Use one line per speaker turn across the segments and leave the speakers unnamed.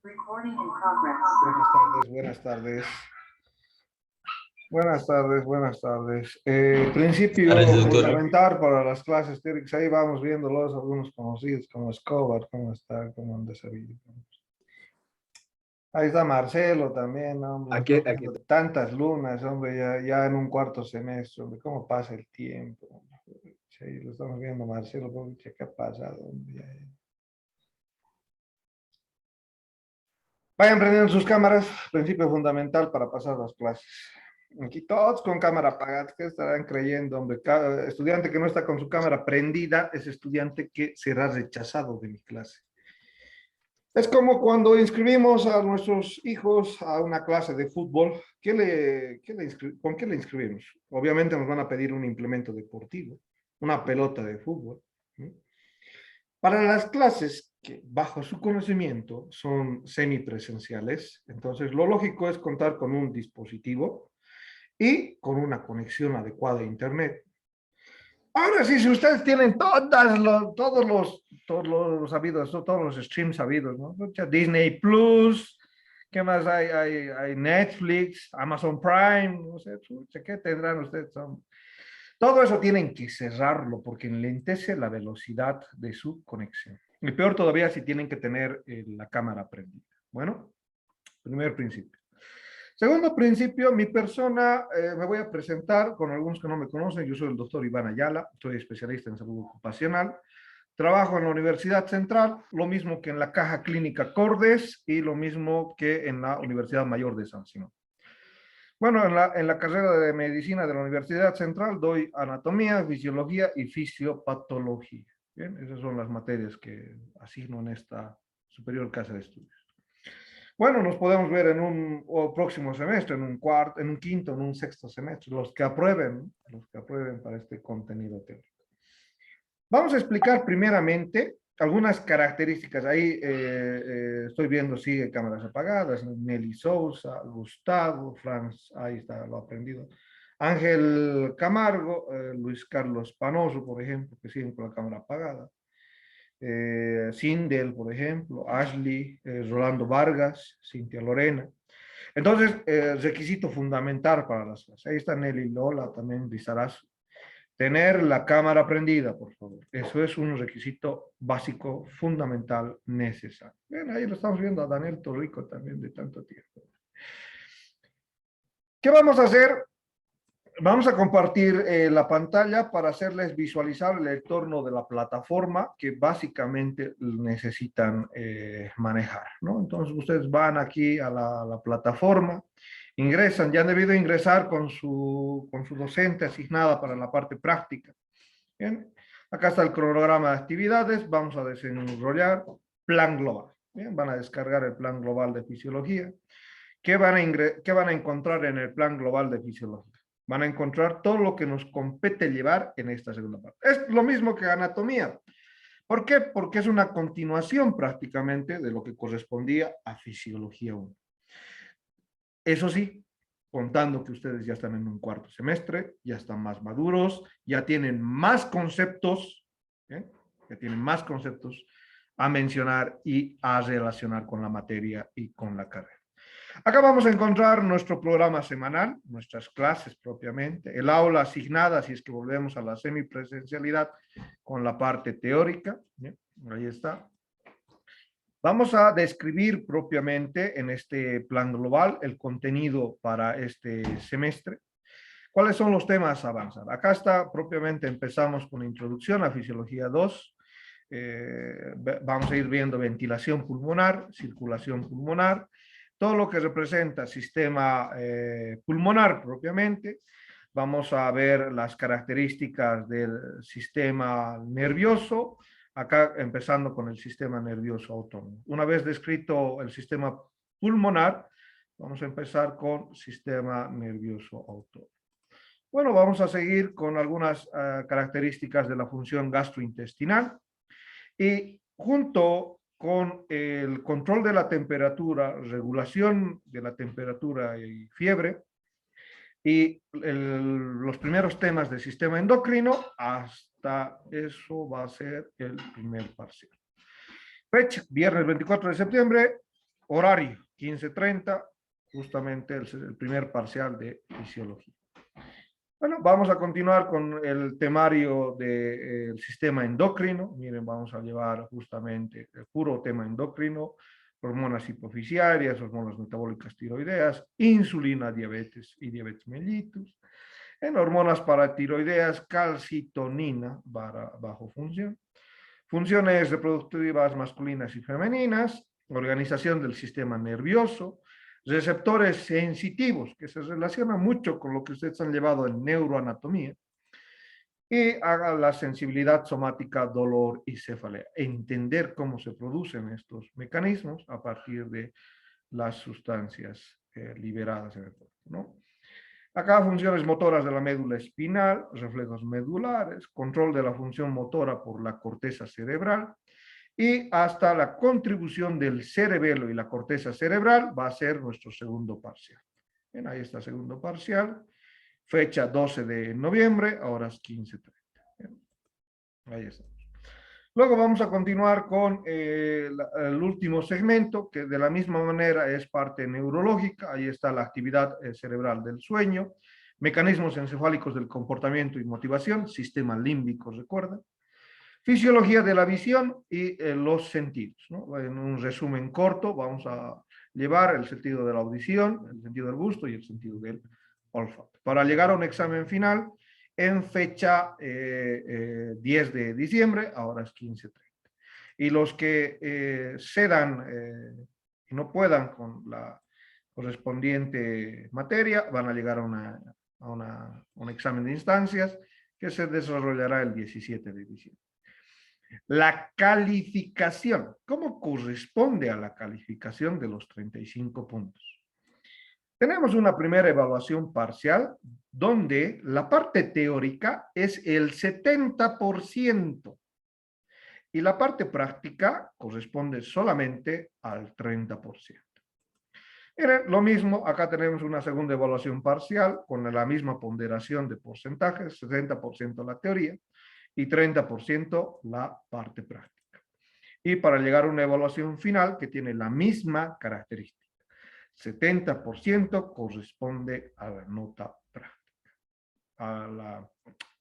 Recording in progress.
Buenas tardes. Buenas tardes, buenas tardes. Principio
Gracias, doctor.
fundamental para las clases teóricas. Ahí vamos viéndolos, algunos conocidos como Escobar, cómo está, cómo anda esa vida. Ahí está Marcelo también, hombre.
Aquí.
Tantas lunas, hombre, ya en un cuarto semestre, hombre, cómo pasa el tiempo. Hombre. Sí, lo estamos viendo, Marcelo, ¿qué ha pasado, hombre? Vayan prendiendo sus cámaras, principio fundamental para pasar las clases. Aquí todos con cámara apagada, ¿qué estarán creyendo, hombre? Cada estudiante que no está con su cámara prendida es estudiante que será rechazado de mi clase. Es como cuando inscribimos a nuestros hijos a una clase de fútbol, ¿con qué le inscribimos? Obviamente nos van a pedir un implemento deportivo, una pelota de fútbol, ¿no? Para las clases que bajo su conocimiento son semipresenciales, entonces lo lógico es contar con un dispositivo y con una conexión adecuada a Internet. Ahora sí, si ustedes tienen todos los habidos, todos los streams habidos, ¿no? Disney Plus, ¿qué más hay? Hay Netflix, Amazon Prime, no sé, ¿qué tendrán ustedes? Todo eso tienen que cerrarlo porque enlentece la velocidad de su conexión. Y peor todavía si tienen que tener la cámara prendida. Bueno, primer principio. Segundo principio, mi persona, me voy a presentar con algunos que no me conocen. Yo soy el doctor Iván Ayala, soy especialista en salud ocupacional. Trabajo en la Universidad Central, lo mismo que en la Caja Clínica Cordes y lo mismo que en la Universidad Mayor de San Simón. Bueno, en la carrera de medicina de la Universidad Central doy anatomía, fisiología y fisiopatología. Bien, esas son las materias que asigno en esta superior casa de estudios. Bueno, nos podemos ver en un próximo semestre, en un cuarto, en un quinto, en un sexto semestre, los que aprueben para este contenido teórico. Vamos a explicar primeramente algunas características. Ahí estoy viendo, sigue cámaras apagadas, Nelly Sousa, Gustavo, Franz, ahí está, lo ha aprendido. Ángel Camargo, Luis Carlos Panoso, por ejemplo, que siguen con la cámara apagada. Sindel, por ejemplo, Ashley, Rolando Vargas, Cintia Lorena. Entonces, requisito fundamental para las clases. Ahí está Nelly Lola, también Lizarazo. Tener la cámara prendida, por favor. Eso es un requisito básico, fundamental, necesario. Bien, ahí lo estamos viendo a Daniel Torrico también de tanto tiempo. ¿Qué vamos a hacer? Vamos a compartir la pantalla para hacerles visualizar el entorno de la plataforma que básicamente necesitan manejar, ¿no? Entonces ustedes van aquí a la plataforma, ingresan, ya han debido ingresar con su docente asignada para la parte práctica. Bien, acá está el cronograma de actividades, vamos a desarrollar plan global. Bien, van a descargar el plan global de fisiología. ¿Qué van a encontrar en el plan global de fisiología? Van a encontrar todo lo que nos compete llevar en esta segunda parte. Es lo mismo que anatomía. ¿Por qué? Porque es una continuación prácticamente de lo que correspondía a fisiología 1. Eso sí, contando que ustedes ya están en un cuarto semestre, ya están más maduros, ya tienen más conceptos, ¿eh? Ya tienen más conceptos a mencionar y a relacionar con la materia y con la carrera. Acá vamos a encontrar nuestro programa semanal, nuestras clases propiamente, el aula asignada, si es que volvemos a la semipresencialidad, con la parte teórica. ¿Bien? Ahí está. Vamos a describir propiamente en este plan global el contenido para este semestre. ¿Cuáles son los temas a avanzar? Acá está propiamente, empezamos con introducción a fisiología 2. Vamos a ir viendo ventilación pulmonar, circulación pulmonar, todo lo que representa sistema pulmonar propiamente. Vamos a ver las características del sistema nervioso, acá empezando con el sistema nervioso autónomo. Una vez descrito el sistema pulmonar, vamos a empezar con sistema nervioso autónomo. Bueno, vamos a seguir con algunas características de la función gastrointestinal y junto con el control de la temperatura, regulación de la temperatura y fiebre, y los primeros temas del sistema endocrino, hasta eso va a ser el primer parcial. Fecha, viernes 24 de septiembre, Horario, 15:30, justamente el primer parcial de fisiología. Bueno, vamos a continuar con el temario del sistema endocrino. Miren, vamos a llevar justamente el puro tema endocrino, hormonas hipofisiarias, hormonas metabólicas tiroideas, insulina, diabetes y diabetes mellitus. En hormonas paratiroideas, calcitonina, bajo función. Funciones reproductivas masculinas y femeninas, organización del sistema nervioso, receptores sensitivos, que se relaciona mucho con lo que ustedes han llevado en neuroanatomía, y haga la sensibilidad somática, dolor y cefalea. Entender cómo se producen estos mecanismos a partir de las sustancias liberadas en el cuerpo, ¿no? Acá funciones motoras de la médula espinal, reflejos medulares, control de la función motora por la corteza cerebral, y hasta la contribución del cerebelo y la corteza cerebral va a ser nuestro segundo parcial. Bien, ahí está segundo parcial, fecha 12 de noviembre, horas 15:30. Ahí está. Luego vamos a continuar con el último segmento, que de la misma manera es parte neurológica. Ahí está la actividad cerebral del sueño, mecanismos encefálicos del comportamiento y motivación, sistema límbico, recuerda, fisiología de la visión y los sentidos, ¿no? En un resumen corto vamos a llevar el sentido de la audición, el sentido del gusto y el sentido del olfato. Para llegar a un examen final en fecha 10 de diciembre, a horas 15:30. Y los que cedan y no puedan con la correspondiente materia van a llegar a un examen de instancias que se desarrollará el 17 de diciembre. La calificación. ¿Cómo corresponde a la calificación de los 35 puntos? Tenemos una primera evaluación parcial donde la parte teórica es el 70% y la parte práctica corresponde solamente al 30%. Miren, lo mismo, acá tenemos una segunda evaluación parcial con la misma ponderación de porcentajes, 60% la teoría y 30% la parte práctica. Y para llegar a una evaluación final que tiene la misma característica. 70% corresponde a la nota práctica, a la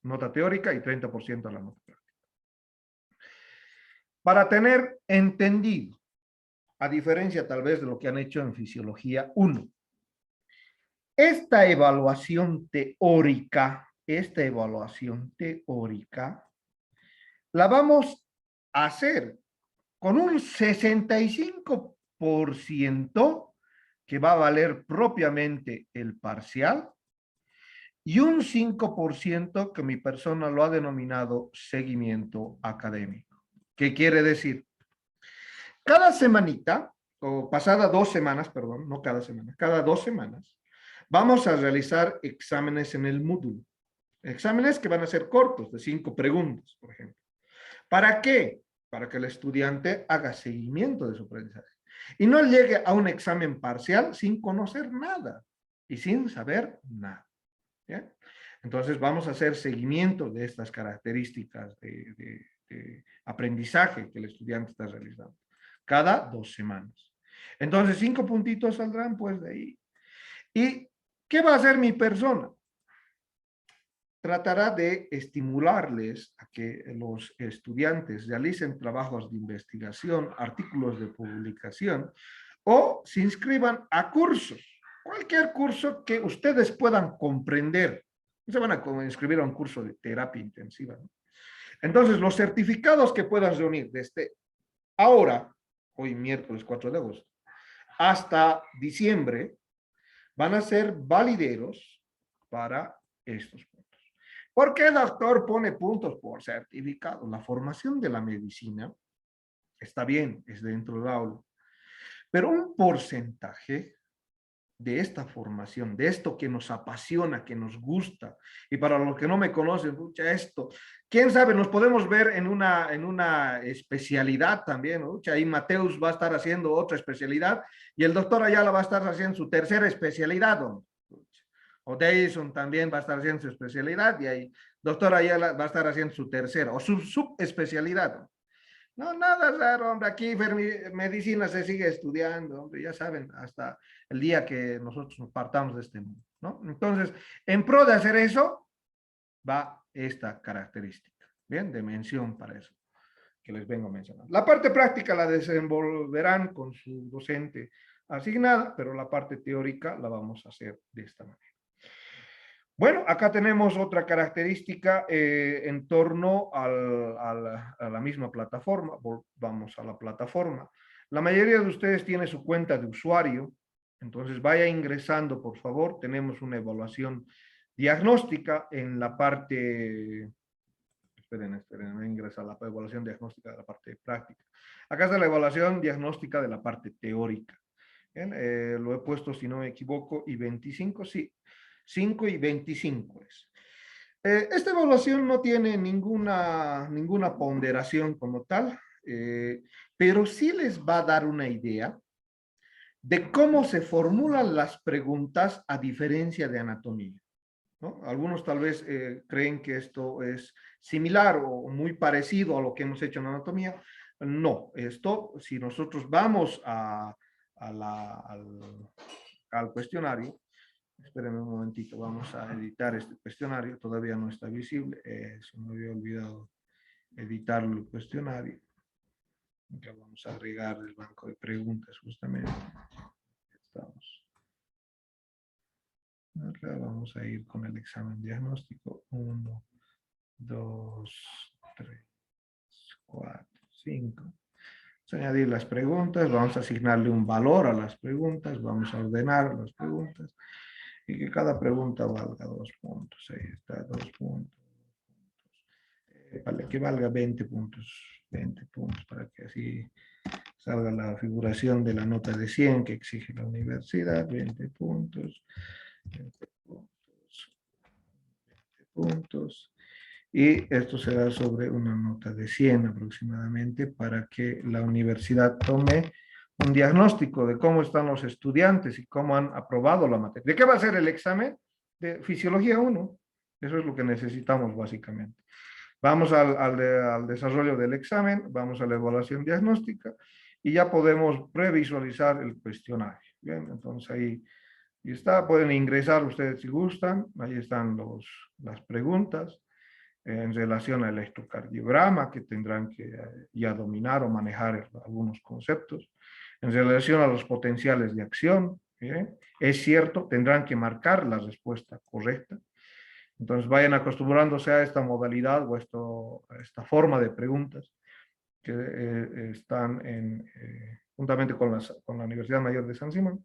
nota teórica y 30% a la nota práctica. Para tener entendido, a diferencia tal vez de lo que han hecho en Fisiología 1, esta evaluación teórica, la vamos a hacer con un 65% que va a valer propiamente el parcial y un 5% que mi persona lo ha denominado seguimiento académico. ¿Qué quiere decir? Cada semanita, o pasada 2 semanas, perdón, no cada semana, cada 2 semanas, vamos a realizar exámenes en el módulo. Exámenes que van a ser cortos, de 5 preguntas, por ejemplo. ¿Para qué? Para que el estudiante haga seguimiento de su aprendizaje. Y no llegue a un examen parcial sin conocer nada y sin saber nada. ¿Bien? Entonces vamos a hacer seguimiento de estas características de aprendizaje que el estudiante está realizando. Cada 2 semanas. Entonces 5 puntitos saldrán pues de ahí. ¿Y qué va a hacer mi persona? Tratará de estimularles a que los estudiantes realicen trabajos de investigación, artículos de publicación o se inscriban a cursos, cualquier curso que ustedes puedan comprender. No se van a inscribir a un curso de terapia intensiva, ¿no? Entonces, los certificados que puedan reunir desde ahora, hoy miércoles 4 de agosto, hasta diciembre, van a ser valideros para estos puntos. ¿Por qué el doctor pone puntos por certificado? La formación de la medicina está bien, es dentro del aula, pero un porcentaje de esta formación, de esto que nos apasiona, que nos gusta, y para los que no me conocen, escucha esto, quién sabe, nos podemos ver en una especialidad también, ¿no? Ahí Mateus va a estar haciendo otra especialidad y el doctor Ayala va a estar haciendo su tercera especialidad, ¿no? O Dyson también va a estar haciendo su especialidad y ahí doctor Ayala va a estar haciendo su tercera o su subespecialidad, ¿no? No, nada raro, hombre. Aquí medicina se sigue estudiando, hombre, ya saben, hasta el día que nosotros nos partamos de este mundo, ¿no? Entonces, en pro de hacer eso, va esta característica, ¿bien? De mención para eso que les vengo mencionando. La parte práctica la desenvolverán con su docente asignada, pero la parte teórica la vamos a hacer de esta manera. Bueno, acá tenemos otra característica en torno a la misma plataforma. Vamos a la plataforma. La mayoría de ustedes tiene su cuenta de usuario, entonces vaya ingresando, por favor. Tenemos una evaluación diagnóstica en la parte. Esperen, me ingresa la evaluación diagnóstica de la parte práctica. Acá está la evaluación diagnóstica de la parte teórica. Bien, lo he puesto, si no me equivoco, y 25, sí, 5 y 25 es. Esta evaluación no tiene ninguna ponderación como tal, pero sí les va a dar una idea de cómo se formulan las preguntas a diferencia de anatomía, ¿no? Algunos tal vez creen que esto es similar o muy parecido a lo que hemos hecho en anatomía. No, esto, si nosotros vamos al cuestionario, espérenme un momentito, vamos a editar este cuestionario, todavía no está visible, se me había olvidado editar el cuestionario. Ya vamos a agregar el banco de preguntas justamente. Estamos. Acá vamos a ir con el examen diagnóstico. 1, 2, 3, 4, 5. Vamos a añadir las preguntas, vamos a asignarle un valor a las preguntas, vamos a ordenar las preguntas y que cada pregunta valga 2 puntos. Ahí está, 2 puntos. Vale, que valga 20 puntos. 20 puntos para que así salga la figuración de la nota de 100 que exige la universidad. 20 puntos. 20 puntos. 20 puntos. Y esto será sobre una nota de 100 aproximadamente para que la universidad tome un diagnóstico de cómo están los estudiantes y cómo han aprobado la materia. ¿De qué va a ser el examen? De Fisiología 1. Eso es lo que necesitamos básicamente. Vamos al desarrollo del examen, vamos a la evaluación diagnóstica y ya podemos previsualizar el cuestionario. Bien, entonces ahí está, pueden ingresar ustedes si gustan, ahí están las preguntas en relación al electrocardiograma, que tendrán que ya dominar o manejar algunos conceptos, en relación a los potenciales de acción, es cierto, tendrán que marcar la respuesta correcta, entonces vayan acostumbrándose a esta modalidad o a esta forma de preguntas que están juntamente con la Universidad Mayor de San Simón.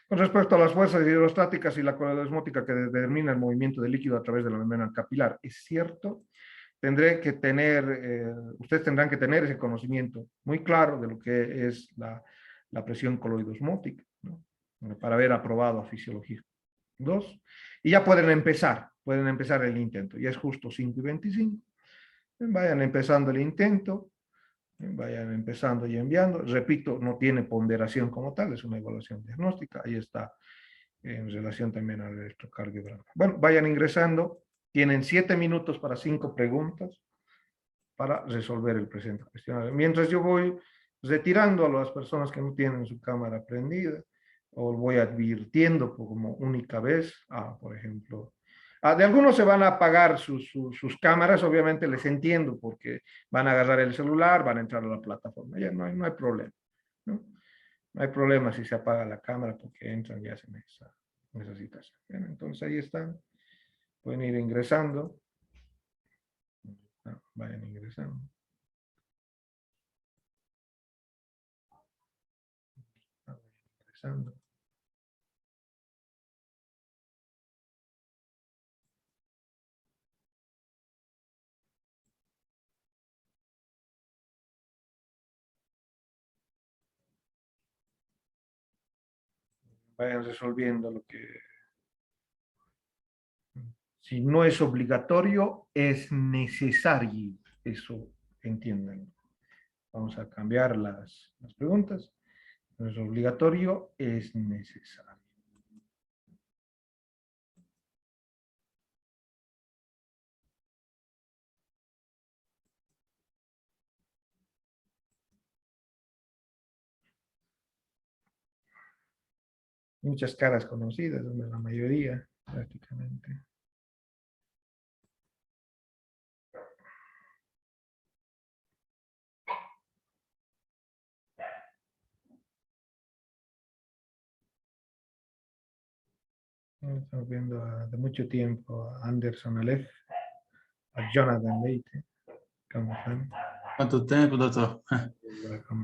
Con respecto a las fuerzas hidrostáticas y la coledosmótica que determina el movimiento del líquido a través de la membrana capilar, es cierto, ustedes tendrán que tener ese conocimiento muy claro de lo que es la presión coloidosmótica, ¿no? Para haber aprobado a fisiología 2. Y ya pueden empezar el intento. Ya es justo 5 y 25. Vayan empezando el intento, vayan empezando y enviando. Repito, no tiene ponderación como tal, es una evaluación diagnóstica. Ahí está en relación también al electrocardiograma. Bueno, vayan ingresando. Tienen 7 minutos para 5 preguntas para resolver el presente cuestionario. Mientras yo voy retirando a las personas que no tienen su cámara prendida, o voy advirtiendo como única vez, por ejemplo, de algunos se van a apagar sus cámaras, obviamente les entiendo, porque van a agarrar el celular, van a entrar a la plataforma, ya no hay problema, ¿no? No hay problema si se apaga la cámara porque entran y hacen esa situación. Bien, entonces ahí están, pueden ir ingresando, vayan ingresando. Ingresando. Vayan resolviendo lo que, si no es obligatorio, es necesario. Eso entiendan. Vamos a cambiar las preguntas. No es obligatorio, es necesario. Muchas caras conocidas, la mayoría, prácticamente. Estamos viendo de mucho tiempo a Anderson Aleph, a Jonathan Leite. ¿Cómo están?
Quanto tempo, doutor?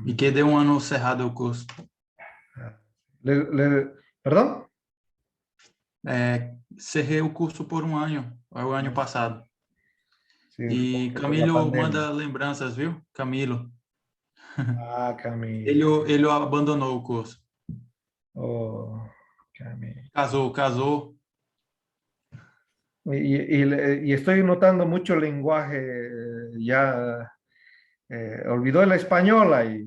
E que deu um ano cerrado o curso.
¿Perdón?
Cerrei o curso por um ano, o ano passado.
Sí,
E
por la
Camilo
pandemia.
manda lembranças, viu? Camilo.
Ah, Camilo.
Ele abandonou o curso.
Oh, Camilo.
Casou.
Y estoy notando mucho lenguaje, ya olvidó la española y,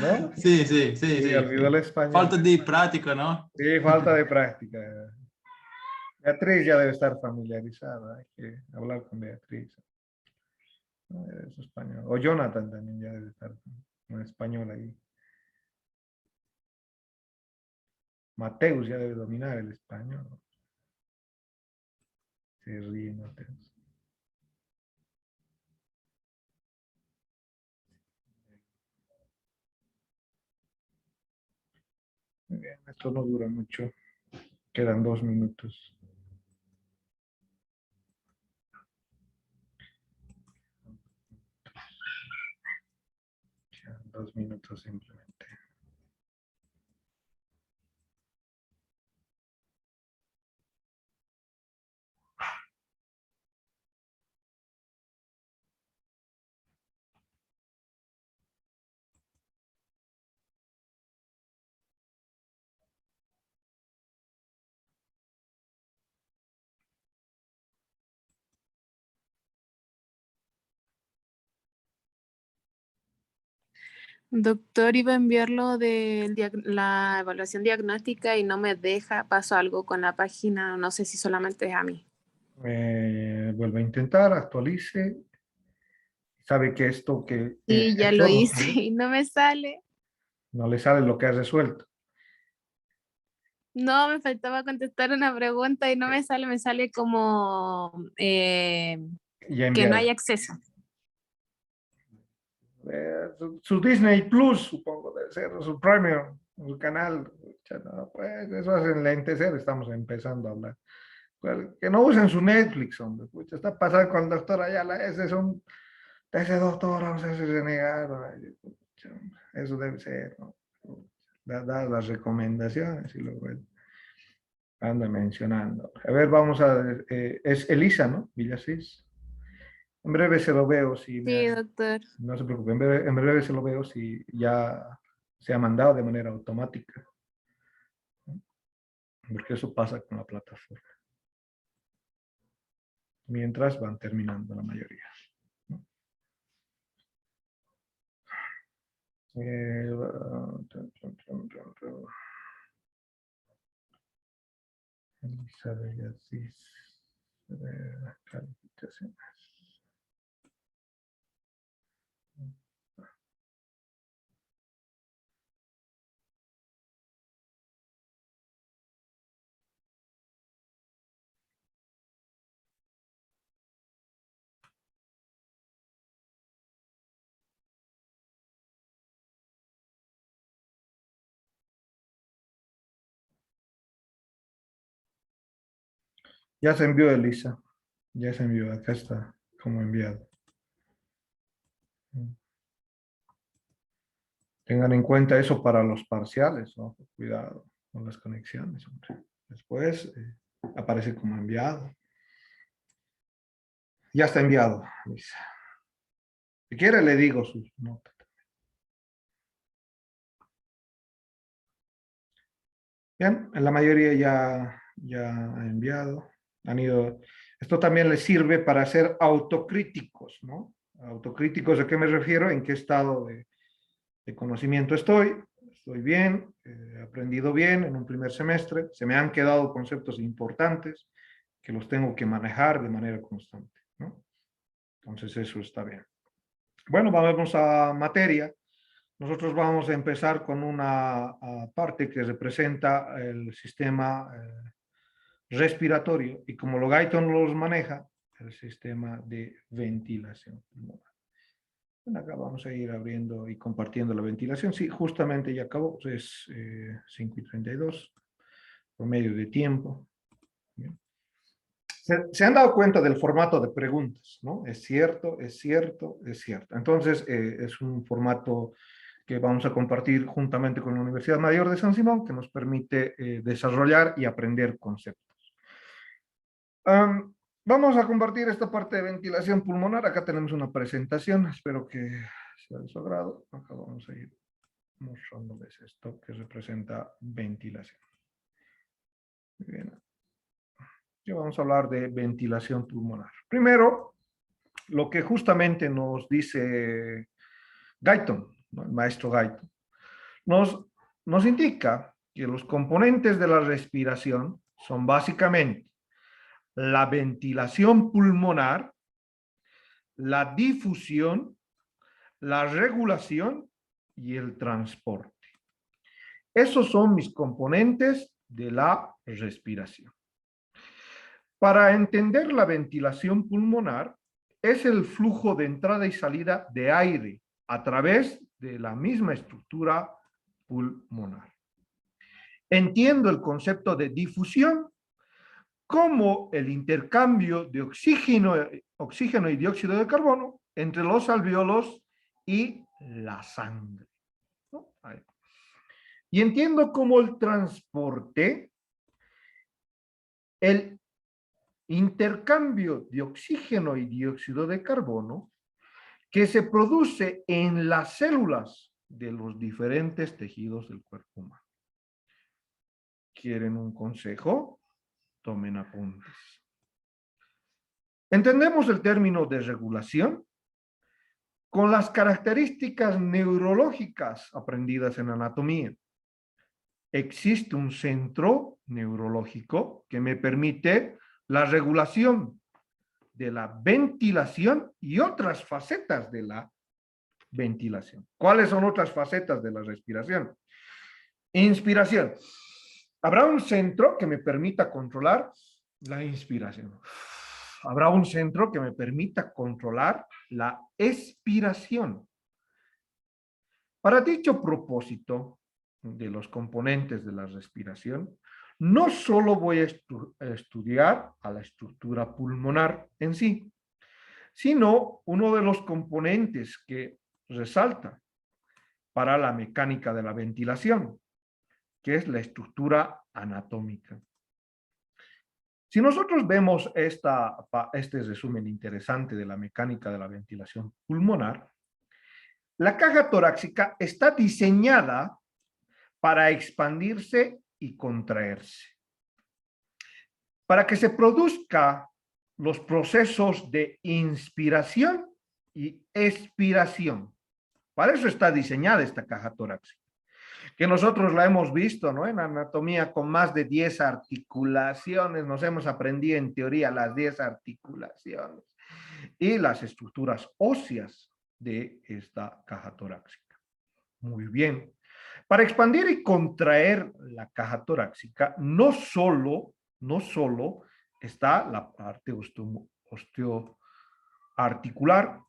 ¿no?
Sim.
Sí, olvidó la española.
Falta de prática, não?
Sí, falta de práctica. Beatriz ya debe estar familiarizada, hay que hablar con Beatriz. ¿No? Es español. O Jonathan también ya debe estar en español ahí. Mateus ya debe dominar el español. Se ríe Mateus. Muy bien, esto no dura mucho. Quedan 2 minutos. Quedan 2 minutos simplemente.
Doctor, iba a enviarlo de la evaluación diagnóstica y no me deja. Pasó algo con la página, no sé si solamente es a mí.
Vuelve a intentar, actualice. Sabe que esto que
Sí, ya lo
todo
hice y no me sale.
no le sale lo que ha resuelto.
No, me faltaba contestar una pregunta y no me sale como
Ya
que no
enviado.
hay acceso.
Su Disney Plus, supongo, debe ser, su Premium, su canal. No, pues eso es enlentecer, estamos empezando a hablar. Pues, que no usen su Netflix, hombre. Pucha, está pasando con el doctor Ayala, ese doctor, no sé si renegado. Eso debe ser, ¿no? Da las recomendaciones y luego él anda mencionando. A ver, vamos a, es Elisa, ¿no? Villasís. En breve se lo veo, si
Sí, doctor.
no se preocupe, en breve se lo veo si ya se ha mandado de manera automática, ¿no? Porque eso pasa con la plataforma. Mientras van terminando la mayoría, ¿no? Elisa Villasís, calificaciones. Ya se envió, Elisa. Ya se envió. Acá está como enviado. Tengan en cuenta eso para los parciales, ¿no? Cuidado con las conexiones, hombre. Después aparece como enviado. Ya está enviado, Elisa. Si quiere le digo sus notas. Bien, en la mayoría ya ha enviado. Esto también les sirve para ser autocríticos, ¿no? Autocríticos, ¿a qué me refiero? ¿En qué estado de conocimiento estoy? Estoy bien, he aprendido bien en un primer semestre, se me han quedado conceptos importantes que los tengo que manejar de manera constante, ¿no? Entonces eso está bien. Bueno, vamos a materia. Nosotros vamos a empezar con una parte que representa el sistema respiratorio y como lo Guyton los maneja, el sistema de ventilación pulmonar. Bueno, acá vamos a ir abriendo y compartiendo la ventilación. Sí, justamente ya acabó, es 5:32, por medio de tiempo. Bien. Se han dado cuenta del formato de preguntas, ¿no? Es cierto, es cierto, es cierto. Entonces, es un formato que vamos a compartir juntamente con la Universidad Mayor de San Simón, que nos permite desarrollar y aprender conceptos. Vamos a compartir esta parte de ventilación pulmonar. Acá tenemos una presentación, espero que sea de su agrado. Acá vamos a ir mostrándoles esto que representa ventilación. Muy bien. Y vamos a hablar de ventilación pulmonar. Primero, lo que justamente nos dice Guyton, ¿no? El maestro Guyton, nos indica que los componentes de la respiración son básicamente la ventilación pulmonar, la difusión, la regulación y el transporte. Esos son mis componentes de la respiración. Para entender la ventilación pulmonar, es el flujo de entrada y salida de aire a través de la misma estructura pulmonar. Entiendo el concepto de difusión como el intercambio de oxígeno y dióxido de carbono entre los alvéolos y la sangre, ¿no? Y entiendo como el transporte, el intercambio de oxígeno y dióxido de carbono que se produce en las células de los diferentes tejidos del cuerpo humano. ¿Quieren un consejo? Tomen apuntes. Entendemos el término de regulación con las características neurológicas aprendidas en anatomía. Existe un centro neurológico que me permite la regulación de la ventilación y otras facetas de la ventilación. ¿Cuáles son otras facetas de la respiración? Inspiración. Habrá un centro que me permita controlar la inspiración. Habrá un centro que me permita controlar la expiración. Para dicho propósito de los componentes de la respiración, no solo voy a estudiar a la estructura pulmonar en sí, sino uno de los componentes que resalta para la mecánica de la ventilación, que es la estructura anatómica. Si nosotros vemos este resumen interesante de la mecánica de la ventilación pulmonar, la caja torácica está diseñada para expandirse y contraerse. Para que se produzca los procesos de inspiración y expiración. Para eso está diseñada esta caja torácica, que nosotros la hemos visto, ¿no? En anatomía con más de 10 articulaciones, nos hemos aprendido en teoría las 10 articulaciones y las estructuras óseas de esta caja torácica. Muy bien. Para expandir y contraer la caja torácica, no solo está la parte osteoarticular,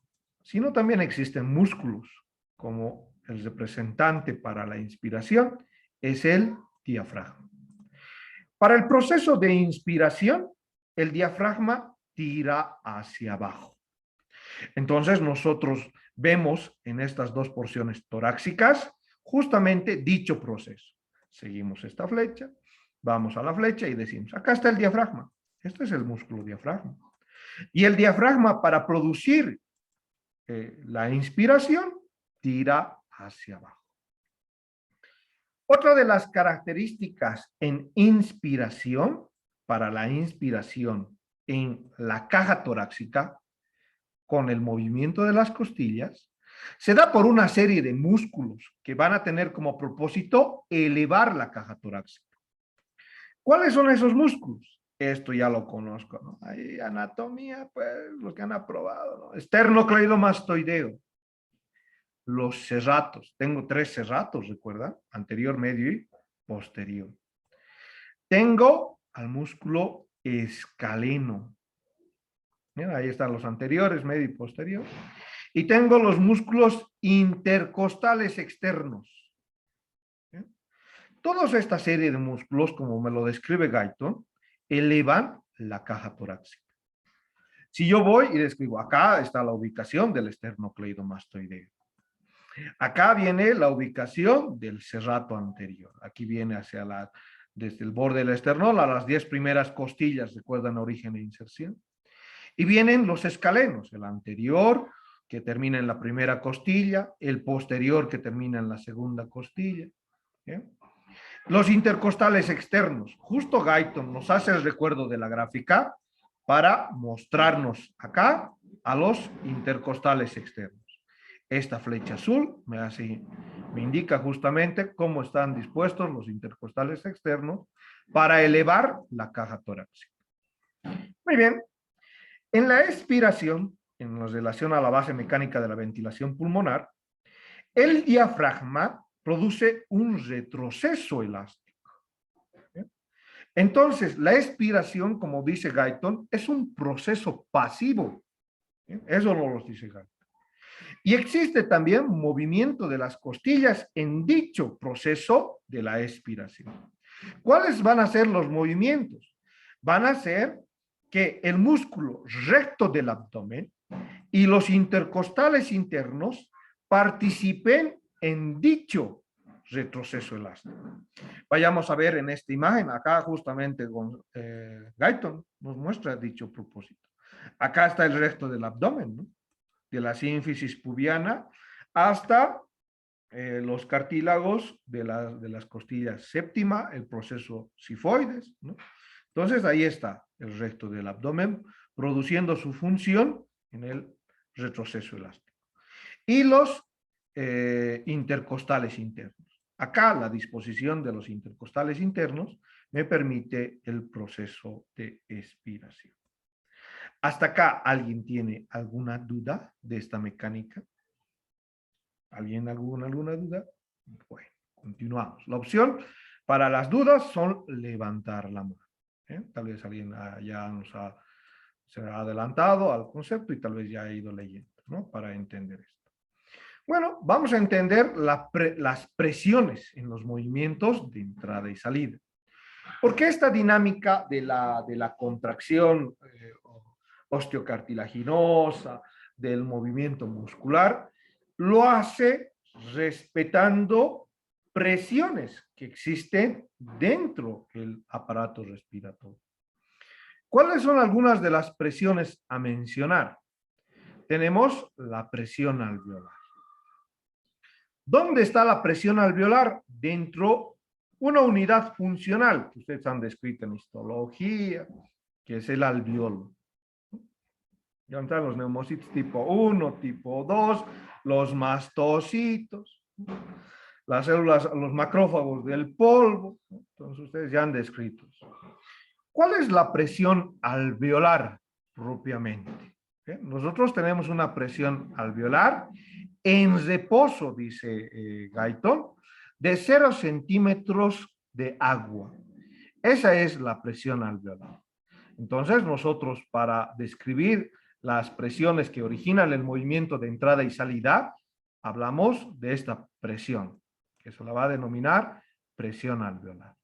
sino también existen músculos, como el representante para la inspiración es el diafragma. Para el proceso de inspiración, el diafragma tira hacia abajo. Entonces nosotros vemos en estas dos porciones torácicas justamente dicho proceso. Seguimos esta flecha, vamos a la flecha y decimos, acá está el diafragma. Este es el músculo diafragma. Y el diafragma, para producir la inspiración, tira hacia abajo. Otra de las características en inspiración, para la inspiración en la caja torácica, con el movimiento de las costillas, se da por una serie de músculos que van a tener como propósito elevar la caja torácica. ¿Cuáles son esos músculos? Esto ya lo conozco, ¿no? Hay anatomía, pues, los que han aprobado, ¿no? Esternocleidomastoideo. los serratos. Tengo 3 serratos, ¿recuerdan? Anterior, medio y posterior. Tengo al músculo escaleno. Mira, ahí están los anteriores, medio y posterior. Y tengo los músculos intercostales externos. ¿Bien? Toda esta serie de músculos, como me lo describe Guyton, elevan la caja torácica. Si yo voy y describo, acá está la ubicación del esternocleidomastoideo. Acá viene la ubicación del serrato anterior. Aquí viene desde el borde del esternón a las 10 primeras costillas, recuerdan origen e inserción. Y vienen los escalenos, el anterior que termina en la primera costilla, el posterior que termina en la segunda costilla. ¿Bien? Los intercostales externos. Justo Guyton nos hace el recuerdo de la gráfica para mostrarnos acá a los intercostales externos. Esta flecha azul me indica justamente cómo están dispuestos los intercostales externos para elevar la caja torácica. Muy bien. En la expiración, en relación a la base mecánica de la ventilación pulmonar, el diafragma produce un retroceso elástico. Entonces, la expiración, como dice Guyton, es un proceso pasivo. Eso no lo dice Guyton. Y existe también movimiento de las costillas en dicho proceso de la expiración. ¿Cuáles van a ser los movimientos? Van a ser que el músculo recto del abdomen y los intercostales internos participen en dicho retroceso elástico. Vayamos a ver en esta imagen, acá justamente Guyton nos muestra dicho propósito. Acá está el recto del abdomen, ¿no? De la sínfisis pubiana hasta los cartílagos de las costillas séptima, el proceso sifoides, ¿no? Entonces ahí está el recto del abdomen produciendo su función en el retroceso elástico. Y los intercostales internos. Acá la disposición de los intercostales internos me permite el proceso de expiración. ¿Hasta acá alguien tiene alguna duda de esta mecánica? ¿Alguien alguna duda? Bueno, continuamos. La opción para las dudas son levantar la mano. Tal vez alguien ya se ha adelantado al concepto y tal vez ya ha ido leyendo, ¿no? Para entender esto. Bueno, vamos a entender las presiones en los movimientos de entrada y salida. Porque esta dinámica de la contracción osteocartilaginosa, del movimiento muscular, lo hace respetando presiones que existen dentro del aparato respiratorio. ¿Cuáles son algunas de las presiones a mencionar? Tenemos la presión alveolar. ¿Dónde está la presión alveolar? Dentro de una unidad funcional que ustedes han descrito en histología, que es el alveolo. Ya están los neumocitos tipo 1, tipo 2, los mastocitos, las células, los macrófagos del polvo. Entonces ustedes ya han descrito. ¿Cuál es la presión alveolar propiamente? Nosotros tenemos una presión alveolar en reposo, dice Guyton, de 0 centímetros de agua. Esa es la presión alveolar. Entonces nosotros, para describir las presiones que originan el movimiento de entrada y salida, hablamos de esta presión, que se la va a denominar presión alveolar.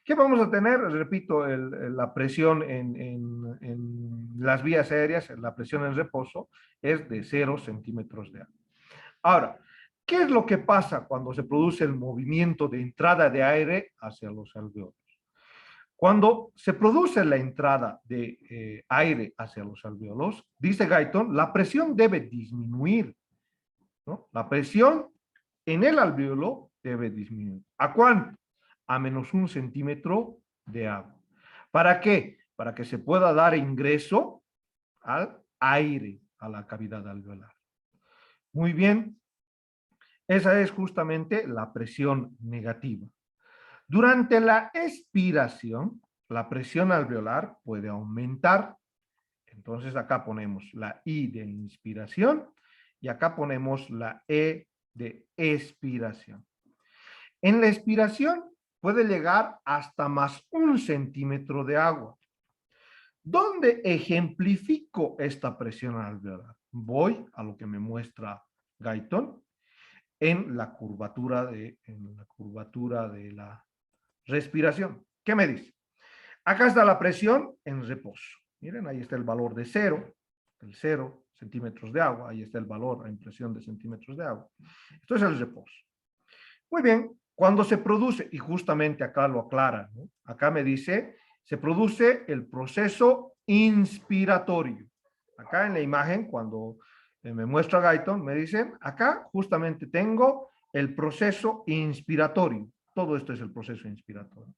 ¿Qué vamos a tener? Repito, la presión en las vías aéreas, la presión en reposo, es de 0 centímetros de agua. Ahora, ¿qué es lo que pasa cuando se produce el movimiento de entrada de aire hacia los alveolos? Cuando se produce la entrada de aire hacia los alveolos, dice Guyton, la presión debe disminuir, ¿no? La presión en el alveolo debe disminuir. ¿A cuánto? A menos 1 centímetro de agua. ¿Para qué? Para que se pueda dar ingreso al aire a la cavidad alveolar. Muy bien. Esa es justamente la presión negativa. Durante la expiración, la presión alveolar puede aumentar. Entonces acá ponemos la I de inspiración y acá ponemos la E de expiración. En la expiración puede llegar hasta más 1 centímetro de agua. ¿Dónde ejemplifico esta presión alveolar? Voy a lo que me muestra Guyton en la curvatura de la respiración. ¿Qué me dice? Acá está la presión en reposo. Miren, ahí está el valor de 0, el 0 centímetros de agua. Ahí está el valor en presión de centímetros de agua. Esto es el reposo. Muy bien, cuando se produce, y justamente acá lo aclara, ¿no? Acá me dice, se produce el proceso inspiratorio. Acá en la imagen, cuando me muestra Guyton, me dicen, acá justamente tengo el proceso inspiratorio. Todo esto es el proceso inspiratorio.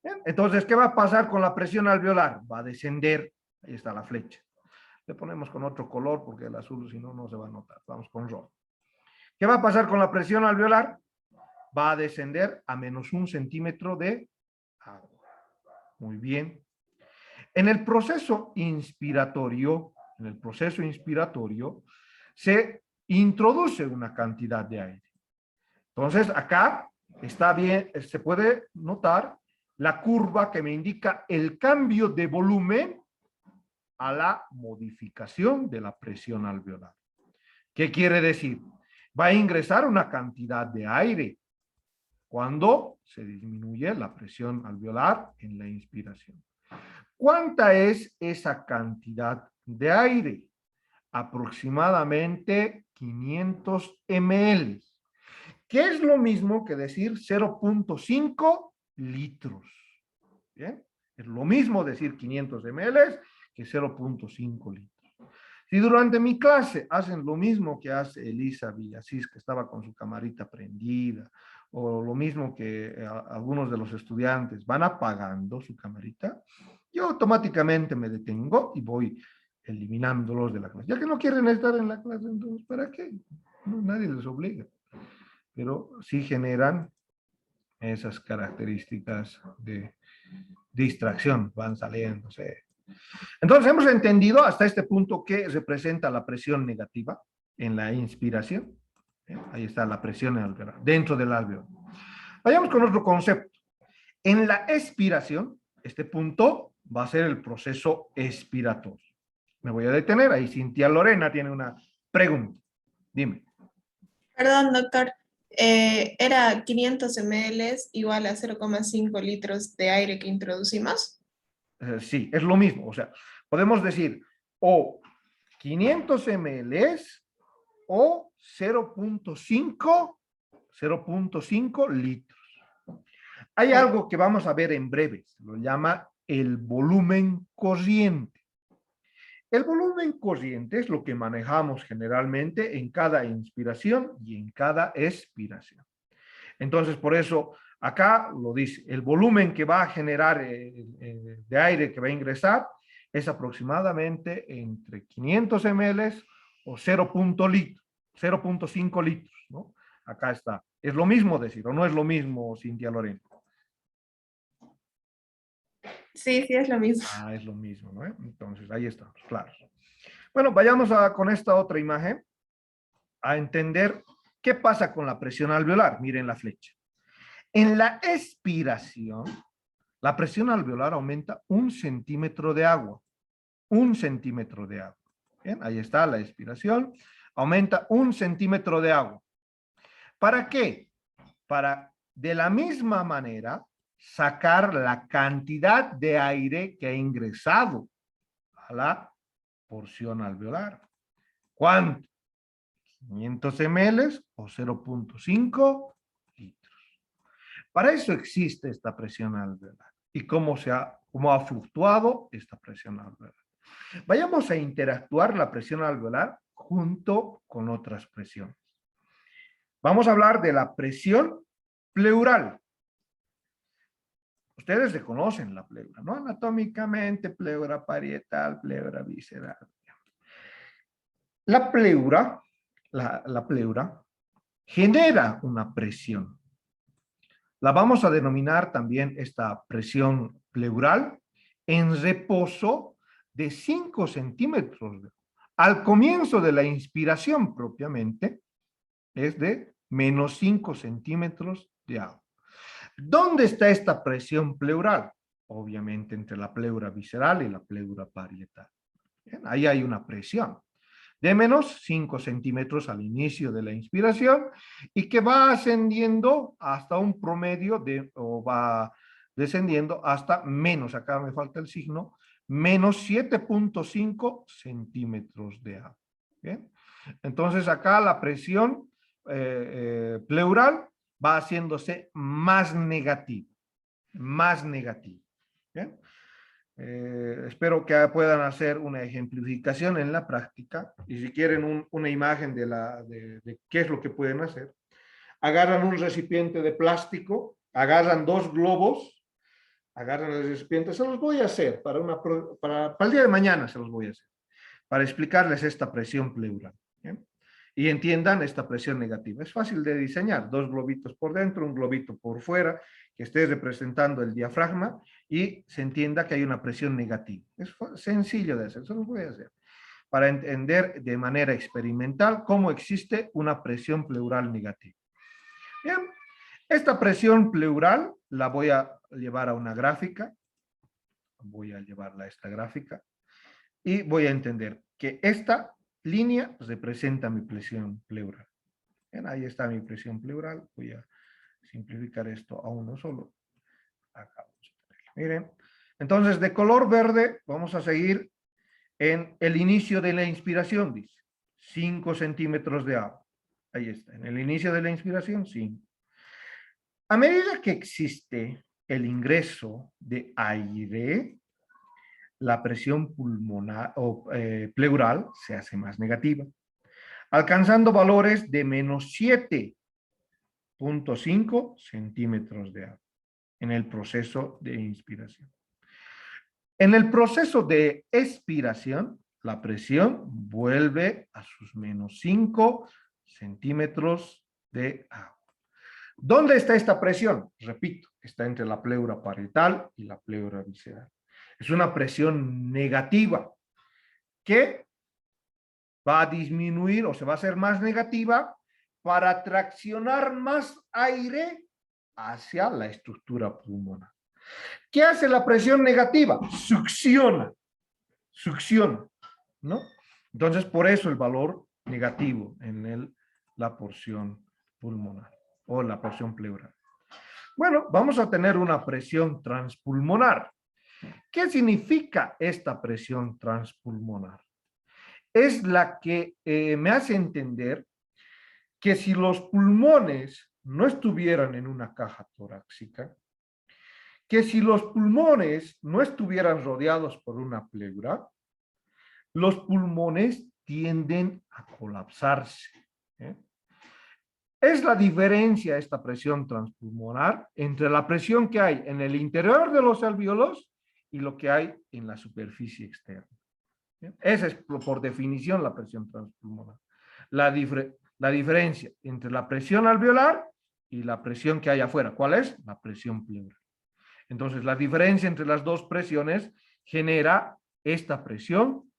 Bien, entonces, ¿qué va a pasar con la presión alveolar? Va a descender, ahí está la flecha. Le ponemos con otro color porque el azul, si no, no se va a notar. Vamos con rojo. ¿Qué va a pasar con la presión alveolar? Va a descender a menos 1 centímetro de agua. Muy bien. En el proceso inspiratorio, se introduce una cantidad de aire. Entonces, acá está bien, se puede notar la curva que me indica el cambio de volumen a la modificación de la presión alveolar. ¿Qué quiere decir? Va a ingresar una cantidad de aire cuando se disminuye la presión alveolar en la inspiración. ¿Cuánta es esa cantidad de aire? Aproximadamente 500 ml. ¿Qué es lo mismo que decir 0.5 litros? ¿Bien? Es lo mismo decir 500 ml que 0.5 litros. Si durante mi clase hacen lo mismo que hace Elisa Villasís, que estaba con su camarita prendida, o lo mismo que algunos de los estudiantes van apagando su camarita, yo automáticamente me detengo y voy eliminándolos de la clase. Ya que no quieren estar en la clase, entonces, ¿para qué? No, nadie les obliga. Pero sí generan esas características de distracción, van saliéndose. Entonces hemos entendido hasta este punto qué representa la presión negativa en la inspiración. Ahí está la presión alveolar, dentro del alveolo. Vayamos con otro concepto. En la expiración, este punto va a ser el proceso expiratorio. Me voy a detener, ahí Cintia Lorena tiene una pregunta. Dime.
Perdón, doctor. ¿Era 500 ml igual a 0,5 litros de aire que introducimos?
Sí, es lo mismo. O sea, podemos decir o 500 ml o 0.5 litros. Hay algo que vamos a ver en breve, se lo llama el volumen corriente. El volumen corriente es lo que manejamos generalmente en cada inspiración y en cada expiración. Entonces, por eso, acá lo dice, el volumen que va a generar de aire que va a ingresar es aproximadamente entre 500 ml o 0.5 litros, ¿no? Acá está. Es lo mismo decir, o no es lo mismo, Cintia Lorena.
Sí, sí, es lo mismo.
Ah, es lo mismo, ¿no? Entonces, ahí estamos, claro. Bueno, vayamos con esta otra imagen a entender qué pasa con la presión alveolar. Miren la flecha. En la expiración, la presión alveolar aumenta 1 centímetro de agua. 1 centímetro de agua. Bien, ahí está la expiración. Aumenta 1 centímetro de agua. ¿Para qué? Para, de la misma manera, sacar la cantidad de aire que ha ingresado a la porción alveolar. ¿Cuánto? 500 ml o 0.5 litros. Para eso existe esta presión alveolar. ¿Y cómo ha fluctuado esta presión alveolar? Vayamos a interactuar la presión alveolar junto con otras presiones. Vamos a hablar de la presión pleural. Ustedes reconocen la pleura, ¿no? Anatómicamente, pleura parietal, pleura visceral. La pleura genera una presión. La vamos a denominar también esta presión pleural en reposo de 5 centímetros. Al comienzo de la inspiración propiamente, es de menos 5 centímetros de agua. ¿Dónde está esta presión pleural? Obviamente entre la pleura visceral y la pleura parietal. Bien, ahí hay una presión de menos 5 centímetros al inicio de la inspiración y que va ascendiendo hasta un promedio de, o va descendiendo hasta menos, acá me falta el signo, menos 7.5 centímetros de agua. Bien, entonces acá la presión pleural va haciéndose más negativa, más negativa. Bien. Espero que puedan hacer una ejemplificación en la práctica y si quieren una imagen de qué es lo que pueden hacer, agarran un recipiente de plástico, agarran 2 globos, agarran el recipiente, se los voy a hacer para el día de mañana, se los voy a hacer, para explicarles esta presión pleural. ¿Bien? Y entiendan esta presión negativa. Es fácil de diseñar, 2 globitos por dentro, un globito por fuera, que esté representando el diafragma y se entienda que hay una presión negativa. Es sencillo de hacer, eso lo voy a hacer, para entender de manera experimental cómo existe una presión pleural negativa. Bien, esta presión pleural la voy a llevar a una gráfica, voy a llevarla a esta gráfica y voy a entender que esta línea representa mi presión pleural. Bien, ahí está mi presión pleural. Voy a simplificar esto a uno solo. Acá. Miren, entonces de color verde vamos a seguir en el inicio de la inspiración, dice. 5 centímetros de agua. Ahí está, en el inicio de la inspiración, 5. A medida que existe el ingreso de aire, la presión pulmonar o pleural se hace más negativa, alcanzando valores de menos 7.5 centímetros de agua en el proceso de inspiración. En el proceso de expiración, la presión vuelve a sus menos 5 centímetros de agua. ¿Dónde está esta presión? Repito, está entre la pleura parietal y la pleura visceral. Es una presión negativa que va a disminuir o se va a hacer más negativa para traccionar más aire hacia la estructura pulmonar. ¿Qué hace la presión negativa? Succiona, ¿no? Entonces, por eso el valor negativo en la porción pulmonar o la porción pleural. Bueno, vamos a tener una presión transpulmonar. ¿Qué significa esta presión transpulmonar? Es la que me hace entender que si los pulmones no estuvieran en una caja torácica, que si los pulmones no estuvieran rodeados por una pleura, los pulmones tienden a colapsarse. Es la diferencia, esta presión transpulmonar, entre la presión que hay en el interior de los alvéolos y lo que hay en la superficie externa. Esa es por definición la presión transpulmonar. La diferencia entre la presión alveolar y la presión que hay afuera. ¿Cuál es? La presión pleural. Entonces, la diferencia entre las dos presiones genera esta presión